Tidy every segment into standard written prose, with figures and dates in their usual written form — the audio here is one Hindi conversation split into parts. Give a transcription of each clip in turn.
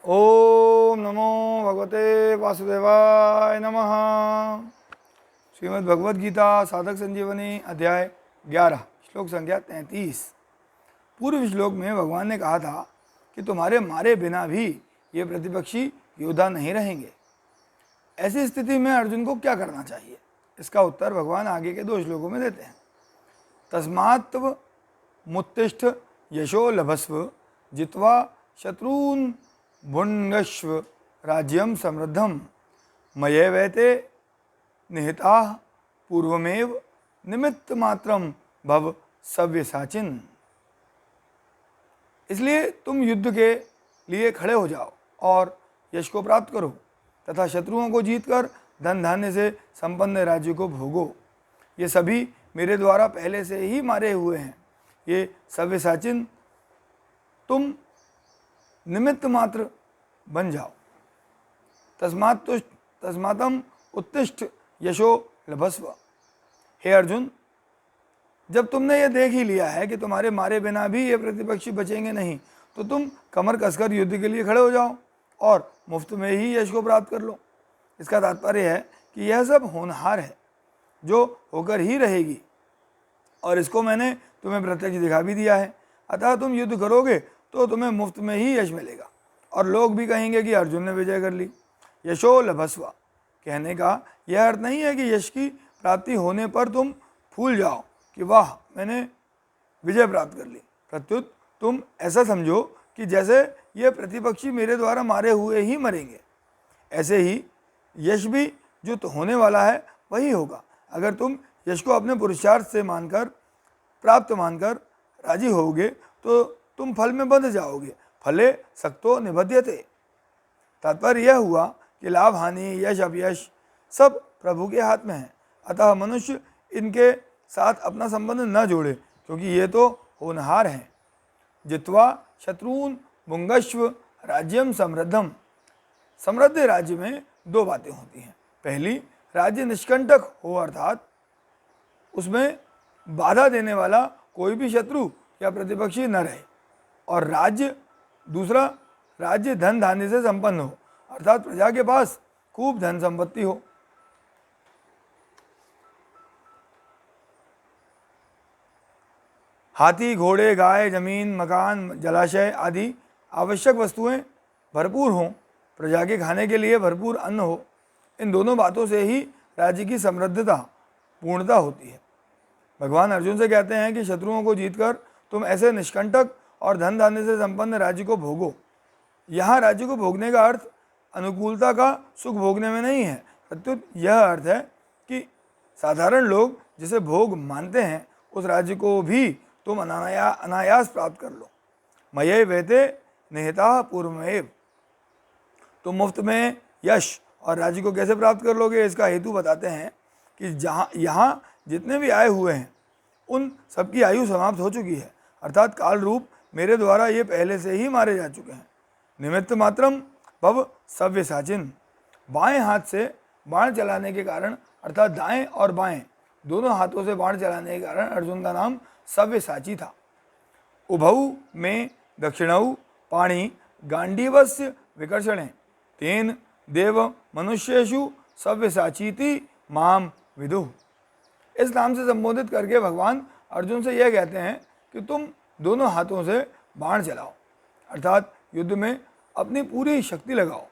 ओम नमो भगवते वासुदेवाय नमः। श्रीमद् भगवद गीता साधक संजीवनी अध्याय 11 श्लोक संख्या 33। पूर्व श्लोक में भगवान ने कहा था कि तुम्हारे मारे बिना भी ये प्रतिपक्षी योद्धा नहीं रहेंगे। ऐसी स्थिति में अर्जुन को क्या करना चाहिए? इसका उत्तर भगवान आगे के 2 श्लोकों में देते हैं। तस्मात्व मुत्तिष्ठ यशो लभस्व जित्वा शत्रून् भुङ्क्ष्व राज्यं समृद्धं मयैवेते निहिताः पूर्वमेव निमित्तमात्रं भव सव्यसाचिन्। इसलिए तुम युद्ध के लिए खड़े हो जाओ और यश को प्राप्त करो तथा शत्रुओं को जीतकर धन धान्य से संपन्न राज्य को भोगो। ये सभी मेरे द्वारा पहले से ही मारे हुए हैं। ये सव्यसाचिन तुम निमित्त मात्र बन जाओ। तस्मातम उत्तिष्ठ यशो लभस्व। हे अर्जुन, जब तुमने ये देख ही लिया है कि तुम्हारे मारे बिना भी ये प्रतिपक्षी बचेंगे नहीं, तो तुम कमर कसकर युद्ध के लिए खड़े हो जाओ और मुफ्त में ही यश को प्राप्त कर लो। इसका तात्पर्य है कि यह सब होनहार है जो होकर ही रहेगी और इसको मैंने तुम्हें प्रत्यक्ष दिखा भी दिया है। अतः तुम युद्ध करोगे तो तुम्हें मुफ्त में ही यश मिलेगा और लोग भी कहेंगे कि अर्जुन ने विजय कर ली। यशो लभस्व कहने का यह अर्थ नहीं है कि यश की प्राप्ति होने पर तुम फूल जाओ कि वाह मैंने विजय प्राप्त कर ली। प्रत्युत तुम ऐसा समझो कि जैसे ये प्रतिपक्षी मेरे द्वारा मारे हुए ही मरेंगे, ऐसे ही यश भी जो तो होने वाला है वही होगा। अगर तुम यश को अपने पुरुषार्थ से मानकर प्राप्त मानकर राजी होगे तो तुम फल में बंध जाओगे। फले सक्तो निबध्यते। तात्पर्य यह हुआ कि लाभ हानि यश अपयश सब प्रभु के हाथ में है। अतः मनुष्य इनके साथ अपना संबंध न जोड़े क्योंकि ये तो होनहार हैं। जित्वा शत्रून् भुङ्क्ष्व राज्यम समृद्धम। समृद्ध राज्य में 2 बातें होती हैं। पहली, राज्य निष्कंटक हो अर्थात उसमें बाधा देने वाला कोई भी शत्रु या प्रतिपक्षी न रहे। और राज्य दूसरा, राज्य धन धान्य से संपन्न हो अर्थात प्रजा के पास खूब धन संपत्ति हो। हाथी घोड़े गाय जमीन मकान जलाशय आदि आवश्यक वस्तुएं भरपूर हों, प्रजा के खाने के लिए भरपूर अन्न हो। इन दोनों बातों से ही राज्य की समृद्धता पूर्णता होती है। भगवान अर्जुन से कहते हैं कि शत्रुओं को जीतकर तुम ऐसे निष्कंटक और धन धान्य से संपन्न राज्य को भोगो। यहाँ राज्य को भोगने का अर्थ अनुकूलता का सुख भोगने में नहीं है, प्रत्युत यह अर्थ है कि साधारण लोग जिसे भोग मानते हैं उस राज्य को भी तुम अनायास प्राप्त कर लो। मये वेते निहिता पूर्वमेव। तुम मुफ्त में यश और राज्य को कैसे प्राप्त कर लोगे, इसका हेतु बताते हैं कि जहाँ यहाँ जितने भी आए हुए हैं उन सबकी आयु समाप्त हो चुकी है अर्थात काल रूप मेरे द्वारा ये पहले से ही मारे जा चुके हैं। निमित्त मात्रम भव सव्यसाचिन। बाएं हाथ से बाण चलाने के कारण अर्थात दाएं और बाएं दोनों हाथों से बाण चलाने के कारण अर्जुन का नाम सव्यसाची था। उभौ में दक्षिणौ पाणी गांडीवस्य विकर्षणे तेन देव मनुष्येषु सव्यसाचीति माम विदुः। इस नाम से संबोधित करके भगवान अर्जुन से यह कहते हैं कि तुम दोनों हाथों से बाण चलाओ अर्थात युद्ध में अपनी पूरी शक्ति लगाओ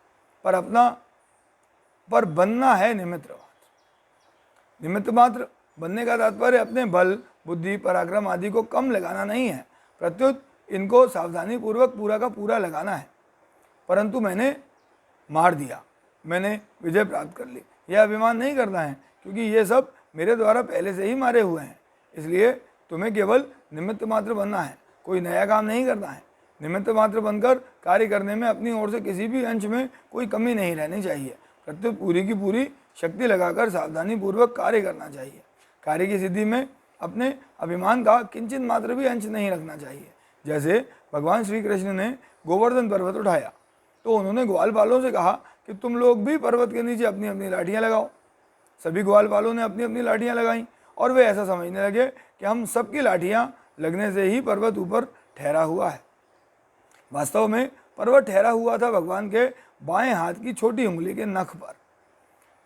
पर बनना है निमित्त मात्र। निमित्त मात्र बनने का तात्पर्य अपने बल बुद्धि पराक्रम आदि को कम लगाना नहीं है, प्रत्युत इनको सावधानी पूर्वक पूरा का पूरा लगाना है। परंतु मैंने मार दिया, मैंने विजय प्राप्त कर ली, यह अभिमान नहीं करना है क्योंकि ये सब मेरे द्वारा पहले से ही मारे हुए हैं। इसलिए तुम्हें केवल निमित्त मात्र बनना है, कोई नया काम नहीं करना है। निमित्त मात्र बनकर कार्य करने में अपनी ओर से किसी भी अंश में कोई कमी नहीं रहनी चाहिए, प्रत्युत पूरी की पूरी शक्ति लगाकर सावधानी पूर्वक कार्य करना चाहिए। कार्य की सिद्धि में अपने अभिमान का किंचित मात्र भी अंश नहीं रखना चाहिए। जैसे भगवान श्री कृष्ण ने गोवर्धन पर्वत उठाया तो उन्होंने ग्वालपालों से कहा कि तुम लोग भी पर्वत के नीचे अपनी अपनी लाठियाँ लगाओ। सभी ग्वालपालों ने अपनी अपनी लाठियाँ लगाईं और वे ऐसा समझने लगे कि हम सबकी लाठियाँ लगने से ही पर्वत ऊपर ठहरा हुआ है। वास्तव में पर्वत ठहरा हुआ था भगवान के बाएं हाथ की छोटी उंगली के नख पर।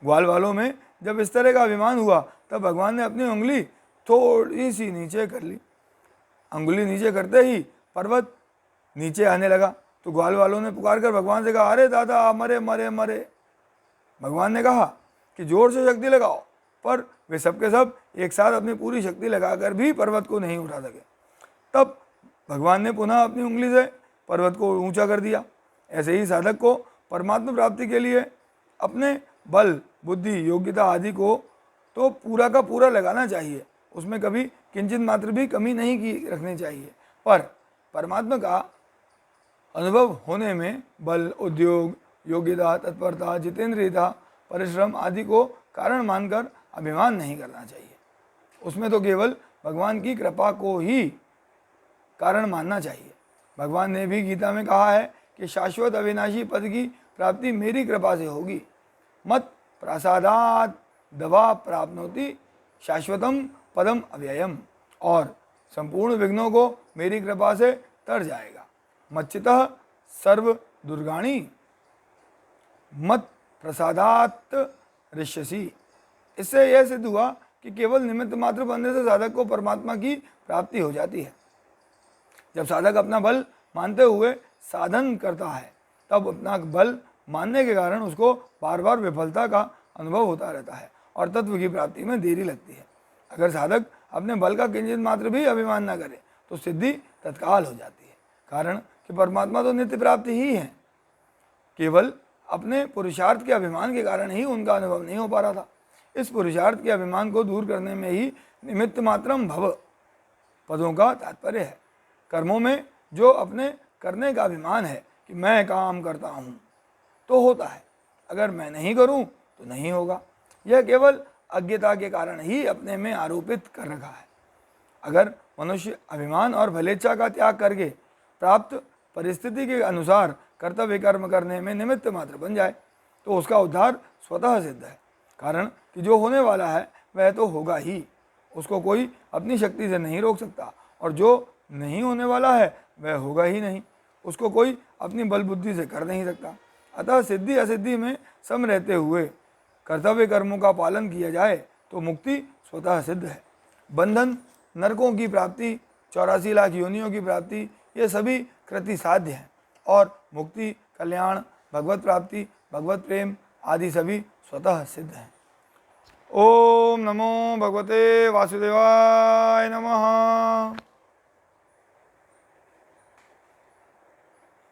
ग्वाल वालों में जब इस तरह का अभिमान हुआ तब भगवान ने अपनी उंगली थोड़ी सी नीचे कर ली। अंगुली नीचे करते ही पर्वत नीचे आने लगा। तो ग्वाल वालों ने पुकार कर भगवान से कहा, अरे दादा, मरे मरे मरे। भगवान ने कहा कि जोर से शक्ति लगाओ, पर वे सब के सब एक साथ अपनी पूरी शक्ति लगाकर भी पर्वत को नहीं उठा सके। तब भगवान ने पुनः अपनी उंगली से पर्वत को ऊंचा कर दिया। ऐसे ही साधक को परमात्मा प्राप्ति के लिए अपने बल, बुद्धि, योग्यता आदि को तो पूरा का पूरा लगाना चाहिए, उसमें कभी किंचित मात्र भी कमी नहीं की रखनी चाहिए। पर परमात्मा का अनुभव होने में बल, उद्योग, योग्यता, तत्परता, जितेंद्रियता, परिश्रम आदि को कारण मानकर अभिमान नहीं करना चाहिए। उसमें तो केवल भगवान की कृपा को ही कारण मानना चाहिए। भगवान ने भी गीता में कहा है कि शाश्वत अविनाशी पद की प्राप्ति मेरी कृपा से होगी। मत प्रसादात दवा प्राप्नोति शाश्वतम पदम अव्ययम। और संपूर्ण विघ्नों को मेरी कृपा से तर जाएगा। मच्चितः सर्व दुर्गाणी मत प्रसादात ऋष्यसी। इससे यह सिद्ध हुआ कि केवल निमित्त मात्र बनने से साधक को परमात्मा की प्राप्ति हो जाती है। जब साधक अपना बल मानते हुए साधन करता है तब अपना बल मानने के कारण उसको बार बार विफलता का अनुभव होता रहता है और तत्व की प्राप्ति में देरी लगती है। अगर साधक अपने बल का किंचित मात्र भी अभिमान न करे तो सिद्धि तत्काल हो जाती है। कारण कि परमात्मा तो नित्य प्राप्ति ही है, केवल अपने पुरुषार्थ के अभिमान के कारण ही उनका अनुभव नहीं हो पा रहा था। इस पुरुषार्थ के अभिमान को दूर करने में ही निमित्त मात्रम भव पदों का तात्पर्य है। कर्मों में जो अपने करने का अभिमान है कि मैं काम करता हूँ तो होता है, अगर मैं नहीं करूँ तो नहीं होगा, यह केवल अज्ञता के कारण ही अपने में आरोपित कर रखा है। अगर मनुष्य अभिमान और भलेच्छा का त्याग करके प्राप्त परिस्थिति के अनुसार कर्तव्य कर्म करने में निमित्त मात्र बन जाए तो उसका उद्धार स्वतः सिद्ध है। कारण कि जो होने वाला है वह तो होगा ही, उसको कोई अपनी शक्ति से नहीं रोक सकता, और जो नहीं होने वाला है वह होगा ही नहीं, उसको कोई अपनी बल बुद्धि से कर नहीं सकता। अतः सिद्धि असिद्धि में सम रहते हुए कर्तव्य कर्मों का पालन किया जाए तो मुक्ति स्वतः सिद्ध है। बंधन, नरकों की प्राप्ति, 84 लाख योनियों की प्राप्ति, ये सभी कृति साध्य हैं, और मुक्ति, कल्याण, भगवत प्राप्ति, भगवत प्रेम आदि सभी स्वतः सिद्ध हैं। ओम नमो भगवते वासुदेवाय नमः।